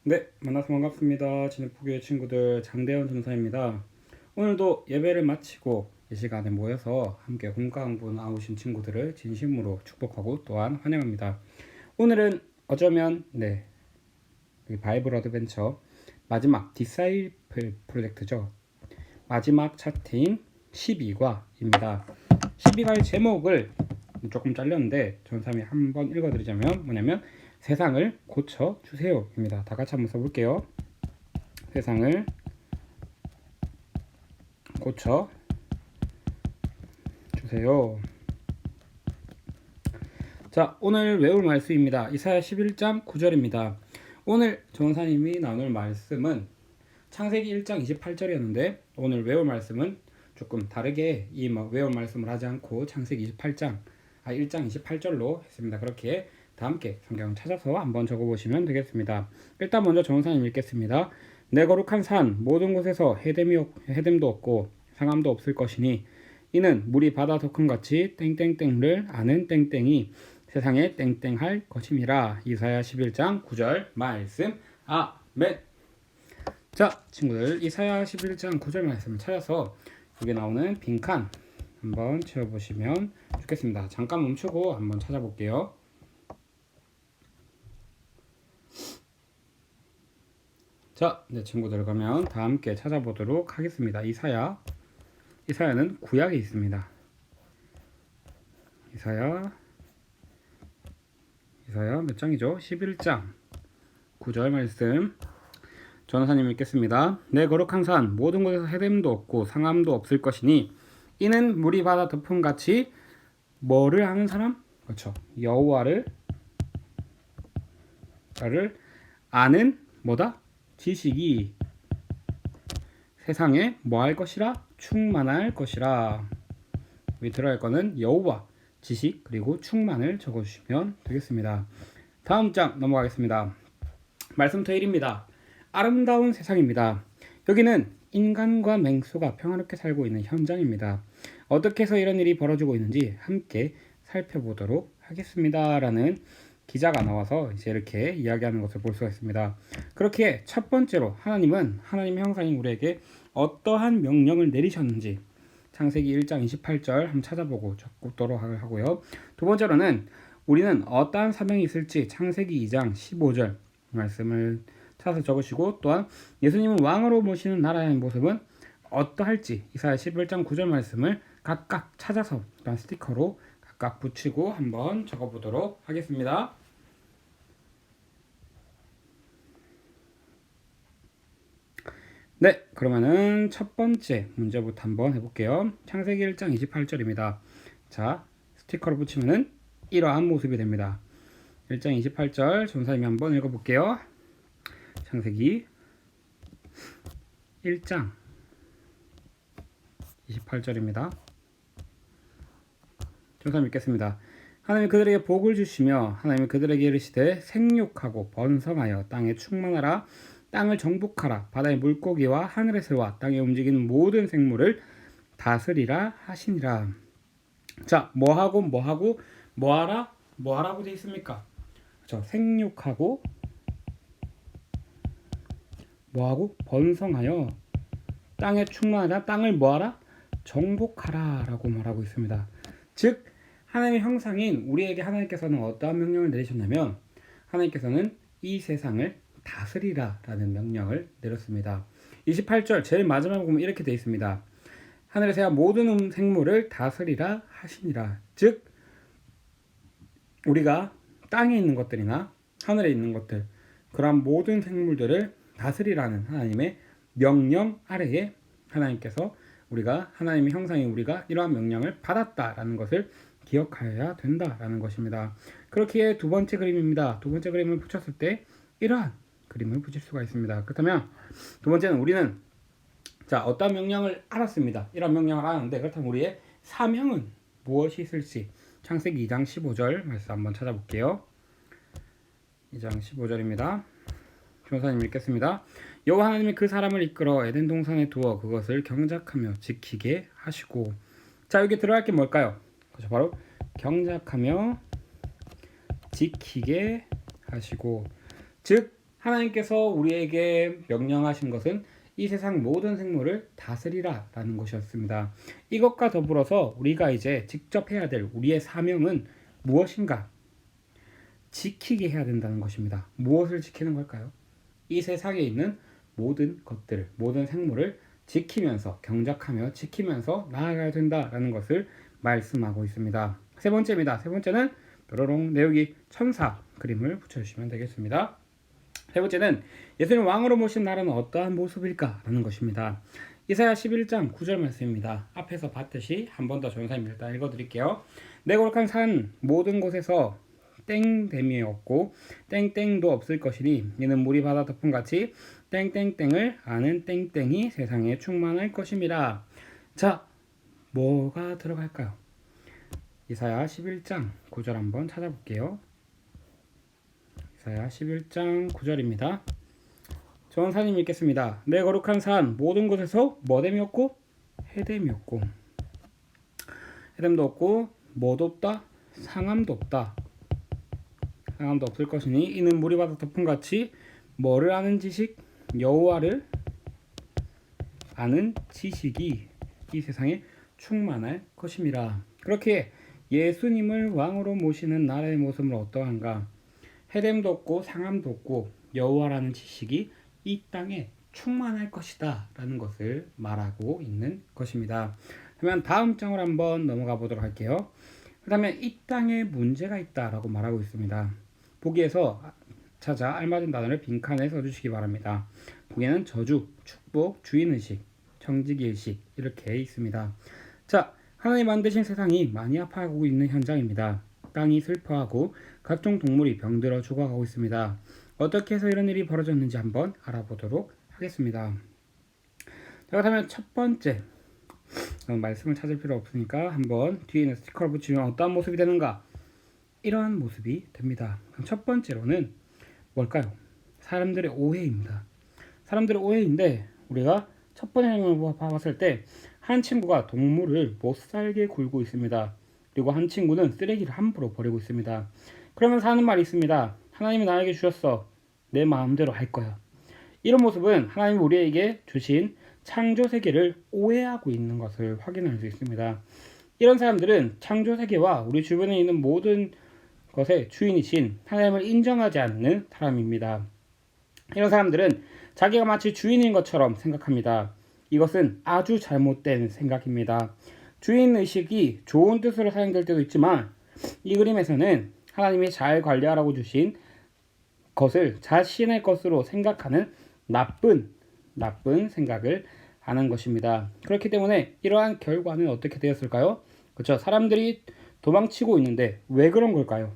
네, 만나서 반갑습니다. 진흙포교의 친구들 장대현 전사입니다. 오늘도 예배를 마치고 이 시간에 모여서 함께 공과응분 나오신 친구들을 진심으로 축복하고 또한 환영합니다. 오늘은 어쩌면 이 바이블 어드벤처 마지막 디사이플 프로젝트죠. 마지막 차트인 12과입니다. 12과의 제목을 조금 잘렸는데 전삼이 한번 읽어드리자면 뭐냐면 세상을 고쳐주세요입니다. 다 같이 한번 써볼게요. 세상을 고쳐주세요. 자, 오늘 외울 말씀입니다. 이사야 11장 9절입니다. 오늘 전사님이 나눌 말씀은 창세기 1장 28절이었는데 오늘 외울 말씀은 조금 다르게 외울 말씀을 하지 않고 창세기 1장 28절로 했습니다. 그렇게 다 함께 성경 찾아서 한번 적어보시면 되겠습니다. 일단 먼저 전사님 읽겠습니다. 내 거룩한 산 모든 곳에서 해됨도 없고 상함도 없을 것이니 이는 물이 바다 덕흠같이 땡땡땡을 아는 땡땡이 세상에 땡땡할 것임이라. 이사야 11장 9절 말씀. 아멘. 자, 친구들 이사야 11장 9절 말씀을 찾아서 여기 나오는 빈칸 한번 채워보시면 좋겠습니다. 잠깐 멈추고 한번 찾아볼게요. 자, 친구들 그러면 다 함께 찾아보도록 하겠습니다. 이사야는 구약에 있습니다. 이사야 몇 장이죠? 11장 9절 말씀 전하사님 읽겠습니다. 내 거룩한 산 모든 곳에서 해됨도 없고 상함도 없을 것이니 이는 물이 바다 덮음같이 뭐를 아는 사람? 그렇죠. 여호와를 아는 뭐다? 지식이 세상에 뭐 할 것이라? 충만할 것이라. 여기 들어갈 거는 여호와, 지식, 그리고 충만을 적어주시면 되겠습니다. 다음 장 넘어가겠습니다. 말씀 토일입니다. 아름다운 세상입니다. 여기는 인간과 맹수가 평화롭게 살고 있는 현장입니다. 어떻게 해서 이런 일이 벌어지고 있는지 함께 살펴보도록 하겠습니다. 라는 기자가 나와서 이제 이렇게 이야기하는 것을 볼 수가 있습니다. 그렇게 첫 번째로 하나님의 형상인 우리에게 어떠한 명령을 내리셨는지 창세기 1장 28절 한번 찾아보고 적도록 하고요. 두 번째로는 우리는 어떠한 사명이 있을지 창세기 2장 15절 말씀을 찾아서 적으시고, 또한 예수님을 왕으로 모시는 나라의 모습은 어떠할지 이사야 11장 9절 말씀을 각각 찾아서 일단 스티커로 각각 붙이고 한번 적어보도록 하겠습니다. 네, 그러면은 첫 번째 문제부터 한번 해볼게요. 창세기 1장 28절입니다. 자, 스티커로 붙이면은 이러한 모습이 됩니다. 1장 28절 전사님이 한번 읽어볼게요. 창세기 1장 28절입니다. 전사님 읽겠습니다. 하나님이 그들에게 복을 주시며 하나님이 그들에게 이르시되 생육하고 번성하여 땅에 충만하라. 땅을 정복하라. 바다의 물고기와 하늘의 새와 땅에 움직이는 모든 생물을 다스리라 하시니라. 자, 뭐하라고 되어 있습니까? 그렇죠. 생육하고 번성하여 땅에 충만하라. 땅을 뭐하라? 정복하라 라고 말하고 있습니다. 즉 하나님의 형상인 우리에게 하나님께서는 어떠한 명령을 내리셨냐면 하나님께서는 이 세상을 다스리라 라는 명령을 내렸습니다. 28절 제일 마지막에 보면 이렇게 되어 있습니다. 하늘의 새와 모든 생물을 다스리라 하시니라. 즉 우리가 땅에 있는 것들이나 하늘에 있는 것들, 그러한 모든 생물들을 다스리라는 하나님의 명령 아래에 하나님께서 하나님의 형상인 우리가 이러한 명령을 받았다라는 것을 기억하여야 된다라는 것입니다. 그렇기에 두 번째 그림입니다. 두 번째 그림을 붙였을 때 이러한 그림을 붙일 수가 있습니다. 그렇다면 두 번째는 우리는 어떤 명령을 알았습니다. 이런 명령을 알았는데 그렇다면 우리의 사명은 무엇이 있을지 창세기 2장 15절 말씀 한번 찾아볼게요. 2장 15절입니다. 조사님 읽겠습니다. 여호와 하나님이 그 사람을 이끌어 에덴 동산에 두어 그것을 경작하며 지키게 하시고. 자, 여기 들어갈 게 뭘까요? 그렇죠, 바로 경작하며 지키게 하시고. 즉 하나님께서 우리에게 명령하신 것은 이 세상 모든 생물을 다스리라 라는 것이었습니다. 이것과 더불어서 우리가 이제 직접 해야 될 우리의 사명은 무엇인가? 지키게 해야 된다는 것입니다. 무엇을 지키는 걸까요? 이 세상에 있는 모든 것들, 모든 생물을 지키면서 경작하며 지키면서 나아가야 된다라는 것을 말씀하고 있습니다. 세 번째입니다. 세 번째는 뾰로롱 내우기 천사 그림을 붙여주시면 되겠습니다. 세 번째는 예수님 왕으로 모신 나라는 어떠한 모습일까? 라는 것입니다. 이사야 11장 9절 말씀입니다. 앞에서 봤듯이 한 번 더 전사님 일단 읽어드릴게요. 내 거룩한 산 모든 곳에서 땡됨이 없고 땡땡도 없을 것이니 이는 물이 바다 덮음같이 땡땡땡을 아는 땡땡이 세상에 충만할 것임이라. 자, 뭐가 들어갈까요? 이사야 11장 9절 한번 찾아볼게요. 이사야 11장 9절입니다. 전사님 읽겠습니다. 내 거룩한 산 모든 곳에서 뭐됨이 없고 해됨이 없고 해됨도 없고 뭐도 없다 상함도 없다 상함도 없을 것이니 이는 물이 바다 덮음같이 뭐를 아는 지식 여호와를 아는 지식이 이 세상에 충만할 것임이라. 그렇게 예수님을 왕으로 모시는 나라의 모습은 어떠한가? 해됨도 없고 상함도 없고 여호와라는 지식이 이 땅에 충만할 것이다 라는 것을 말하고 있는 것입니다. 그러면 다음 장으로 한번 넘어가 보도록 할게요. 그 다음에 이 땅에 문제가 있다 라고 말하고 있습니다. 보기에서 찾아 알맞은 단어를 빈칸에 써주시기 바랍니다. 보기에는 저주, 축복, 주인의식, 청지기의식 이렇게 있습니다. 자, 하나님 만드신 세상이 많이 아파하고 있는 현장입니다. 땅이 슬퍼하고 각종 동물이 병들어 죽어가고 있습니다. 어떻게 해서 이런 일이 벌어졌는지 한번 알아보도록 하겠습니다. 자, 그렇다면 첫 번째 말씀을 찾을 필요 없으니까 한번 뒤에 있는 스티커를 붙이면 어떠한 모습이 되는가? 이러한 모습이 됩니다. 그럼 첫 번째로는 뭘까요? 사람들의 오해입니다. 사람들의 오해인데 우리가 첫 번째 장면을 봤을 때 한 친구가 동물을 못살게 굴고 있습니다. 그리고 한 친구는 쓰레기를 함부로 버리고 있습니다. 그러면서 하는 말이 있습니다. 하나님이 나에게 주셨어. 내 마음대로 할 거야. 이런 모습은 하나님이 우리에게 주신 창조 세계를 오해하고 있는 것을 확인할 수 있습니다. 이런 사람들은 창조 세계와 우리 주변에 있는 모든 것의 주인이신 하나님을 인정하지 않는 사람입니다. 이런 사람들은 자기가 마치 주인인 것처럼 생각합니다. 이것은 아주 잘못된 생각입니다. 주인의식이 좋은 뜻으로 사용될 때도 있지만 이 그림에서는 하나님이 잘 관리하라고 주신 것을 자신의 것으로 생각하는 나쁜 생각을 하는 것입니다. 그렇기 때문에 이러한 결과는 어떻게 되었을까요? 그렇죠. 사람들이 도망치고 있는데 왜 그런 걸까요?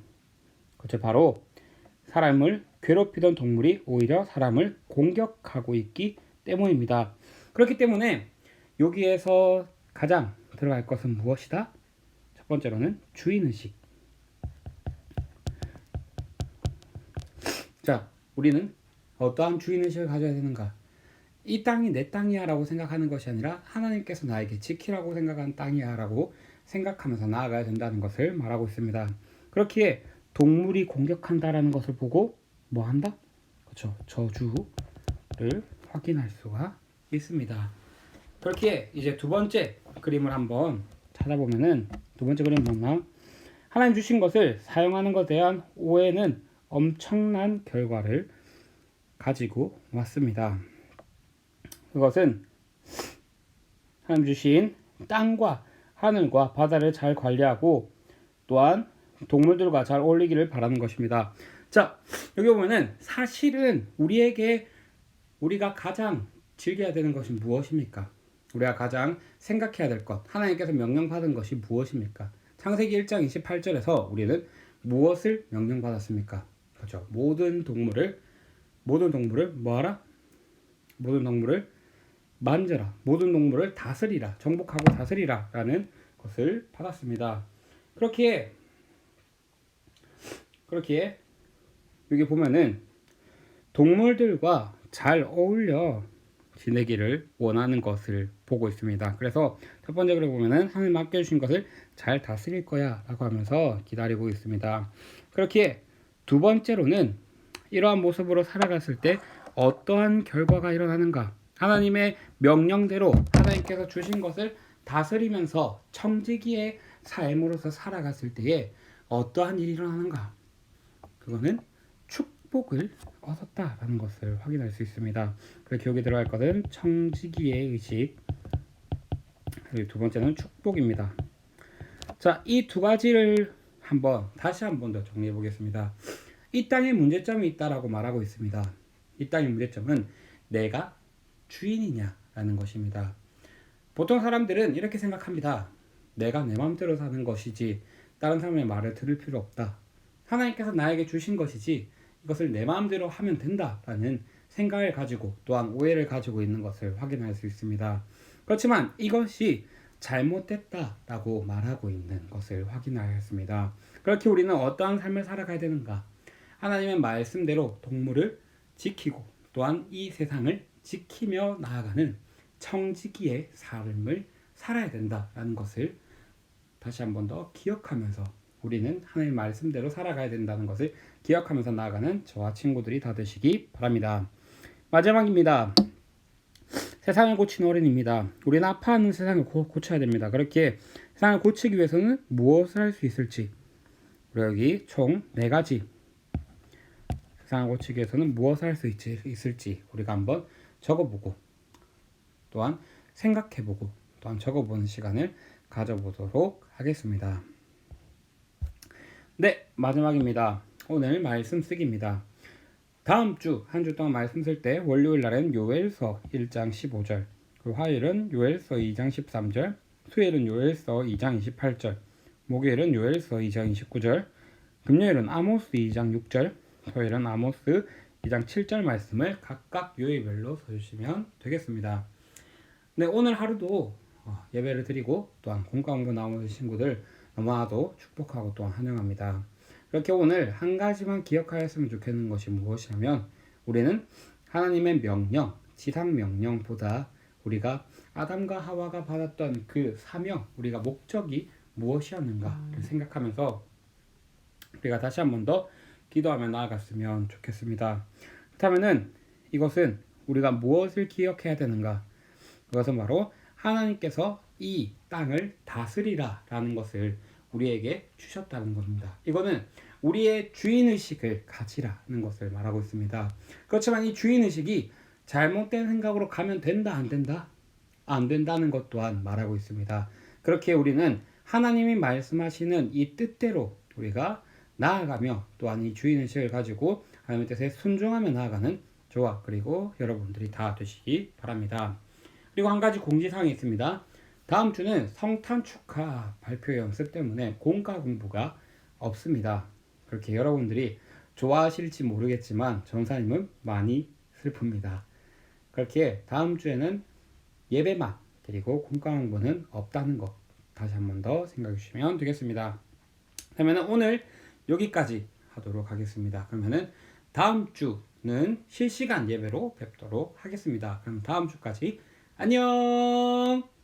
그렇죠. 바로 사람을 괴롭히던 동물이 오히려 사람을 공격하고 있기 때문입니다. 그렇기 때문에 여기에서 가장 들어갈 것은 무엇이다? 첫 번째로는 주인의식. 자, 우리는 어떠한 주인의식을 가져야 되는가? 이 땅이 내 땅이야 라고 생각하는 것이 아니라 하나님께서 나에게 지키라고 생각한 땅이야 라고 생각하면서 나아가야 된다는 것을 말하고 있습니다. 그렇기에 동물이 공격한다라는 것을 보고 뭐 한다? 그렇죠. 저주를 확인할 수가 있습니다. 그렇기에 이제 두 번째 그림을 한번 찾아보면은 두 번째 그림은 뭐나? 하나님 주신 것을 사용하는 것에 대한 오해는 엄청난 결과를 가지고 왔습니다. 그것은 하나님 주신 땅과 하늘과 바다를 잘 관리하고 또한 동물들과 잘 어울리기를 바라는 것입니다. 자, 여기 보면은 사실은 우리가 가장 즐겨야 되는 것이 무엇입니까? 우리가 가장 생각해야 될 것, 하나님께서 명령받은 것이 무엇입니까? 창세기 1장 28절에서 우리는 무엇을 명령받았습니까? 그렇죠. 모든 동물을 뭐하라? 모든 동물을 만져라. 모든 동물을 다스리라. 정복하고 다스리라 라는 것을 받았습니다. 그렇기에 여기 보면은 동물들과 잘 어울려 지내기를 원하는 것을 보고 있습니다. 그래서 첫 번째 글을 보면은 하나님 맡겨주신 것을 잘 다스릴 거야 라고 하면서 기다리고 있습니다. 그렇기에 두 번째로는 이러한 모습으로 살아갔을 때 어떠한 결과가 일어나는가? 하나님의 명령대로 하나님께서 주신 것을 다스리면서 청지기의 삶으로서 살아갔을 때에 어떠한 일이 일어나는가? 그거는 축복을 얻었다라는 것을 확인할 수 있습니다. 그래서 여기 들어갈 것은 청지기의 의식, 그리고 두 번째는 축복입니다. 자, 이 두 가지를 다시 한 번 더 정리해 보겠습니다. 이 땅에 문제점이 있다라고 말하고 있습니다. 이 땅의 문제점은 내가 주인이냐라는 것입니다. 보통 사람들은 이렇게 생각합니다. 내가 내 마음대로 사는 것이지 다른 사람의 말을 들을 필요 없다. 하나님께서 나에게 주신 것이지 이것을 내 마음대로 하면 된다라는 생각을 가지고 또한 오해를 가지고 있는 것을 확인할 수 있습니다. 그렇지만 이것이 잘못됐다라고 말하고 있는 것을 확인하였습니다. 그렇게 우리는 어떠한 삶을 살아가야 되는가? 하나님의 말씀대로 동물을 지키고 또한 이 세상을 지키며 나아가는 청지기의 삶을 살아야 된다라는 것을 다시 한 번 더 기억하면서 우리는 하나님의 말씀대로 살아가야 된다는 것을 기억하면서 나아가는 저와 친구들이 다 되시기 바랍니다. 마지막입니다. 세상을 고치는 어린이입니다. 우리는 아파하는 세상을 고쳐야 됩니다. 그렇게 세상을 고치기 위해서는 무엇을 할 수 있을지, 그리고 여기 총 4가지 세상을 고치기 위해서는 무엇을 할 수 있을지 우리가 한번 적어보고 또한 생각해보고 또한 적어보는 시간을 가져보도록 하겠습니다. 네, 마지막입니다. 오늘 말씀 쓰기입니다. 다음 주 한 주 동안 말씀 쓸 때 월요일 날은 요엘서 1장 15절, 그리고 화요일은 요엘서 2장 13절, 수요일은 요엘서 2장 28절, 목요일은 요엘서 2장 29절, 금요일은 아모스 2장 6절, 토요일은 아모스 2장 7절 말씀을 각각 요일별로 써주시면 되겠습니다. 네, 오늘 하루도 예배를 드리고 또한 공과 공부 나오는 친구들 너무나도 축복하고 또한 환영합니다. 그렇게 오늘 한 가지만 기억하였으면 좋겠는 것이 무엇이냐면 우리는 하나님의 명령, 지상 명령보다 우리가 아담과 하와가 받았던 그 사명, 우리가 목적이 무엇이었는가를 생각하면서 우리가 다시 한 번 더 기도하며 나아갔으면 좋겠습니다. 그렇다면은 이것은 우리가 무엇을 기억해야 되는가? 그것은 바로 하나님께서 이 땅을 다스리라 라는 것을 우리에게 주셨다는 겁니다. 이거는 우리의 주인의식을 가지라는 것을 말하고 있습니다. 그렇지만 이 주인의식이 잘못된 생각으로 가면 된다, 안 된다? 안 된다는 것 또한 말하고 있습니다. 그렇게 우리는 하나님이 말씀하시는 이 뜻대로 우리가 나아가며 또한 이 주인의식을 가지고 하나님의 뜻에 순종하며 나아가는 저와 그리고 여러분들이 다 되시기 바랍니다. 그리고 한 가지 공지사항이 있습니다. 다음 주는 성탄 축하 발표 연습 때문에 공과 공부가 없습니다. 그렇게 여러분들이 좋아하실지 모르겠지만 전사님은 많이 슬픕니다. 그렇게 다음 주에는 예배만 그리고 공과 공부는 없다는 것 다시 한 번 더 생각해 주시면 되겠습니다. 그러면 오늘 여기까지 하도록 하겠습니다. 그러면은 다음 주는 실시간 예배로 뵙도록 하겠습니다. 그럼 다음 주까지 안녕.